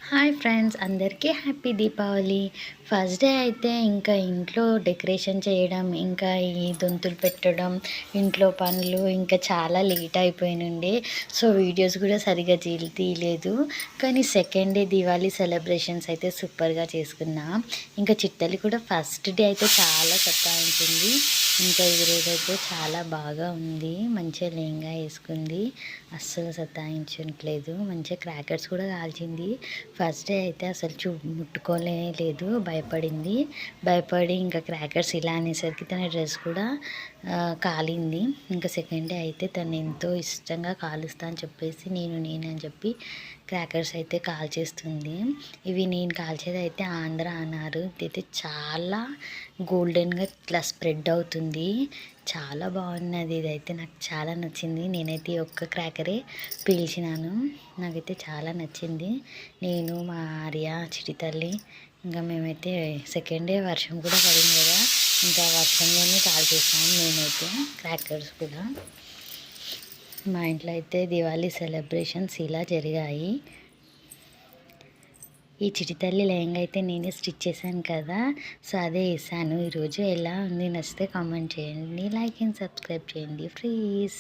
Hi friends, అందరికీ happy Deepavali. First day అయితే ఇంకా ఇంట్లో డెకరేషన్ చేయడం, ఇంకా ఈ దొంతులు పెట్టడం, ఇంట్లో పనులు ఇంకా చాలా లేట్ అయిపోయినుండే. సో వీడియోస్ కూడా సరిగ్గా తీయలేదు. కానీ సెకండ్ డే దివాళీ సెలబ్రేషన్స్ అయితే సూపర్గా చేసుకున్నా. ఇంకా చిట్టలి కూడా ఫస్ట్ డే అయితే చాలా సతాయించింది. ఇంకా ఈరోజైతే చాలా బాగా ఉంది, మంచిగా లెహంగా వేసుకుంది, అస్సలు సతాయించట్లేదు, మంచిగా క్రాకర్స్ కూడా కాల్చింది. ఫస్ట్ డే అయితే అసలు ముట్టుకోలే లేదు, భయపడి ఇంకా క్రాకర్స్ ఇలా అనేసరికి తన డ్రెస్ కూడా కాలింది. ఇంకా సెకండ్ డే అయితే తను ఎంతో ఇష్టంగా కాలుస్తా అని చెప్పేసి నేను అని చెప్పి క్రాకర్స్ అయితే కాల్చేస్తుంది. ఇవి నేను కాల్చేది అయితే ఆంధ్ర అన్నారు. ఇదైతే చాలా గోల్డెన్గా ఇట్లా స్ప్రెడ్ అవుతుంది, చాలా బాగున్నది. ఇదైతే నాకు చాలా నచ్చింది. నేనైతే ఈ ఒక్క క్రాకరే పీల్చినాను, నాకైతే చాలా నచ్చింది. నేను మా ఆర్య, చిటి తల్లి, ఇంకా మేమైతే సెకండ్ డే వర్షం కూడా పడింది కదా, ఇంకా వర్షంలోనే కాల్చేసాము నేనైతే క్రాకర్స్ కూడా. మా ఇంట్లో అయితే దివాళీ సెలబ్రేషన్స్ ఇలా జరిగాయి. ఈ చిటితల్లి లెహంగా అయితే నేనే స్టిచ్ చేశాను కదా, సో అదే వేసాను ఈరోజు. ఎలా ఉంది, నచ్చితే కామెంట్ చేయండి, లైక్ అండ్ సబ్స్క్రైబ్ చేయండి ప్లీజ్.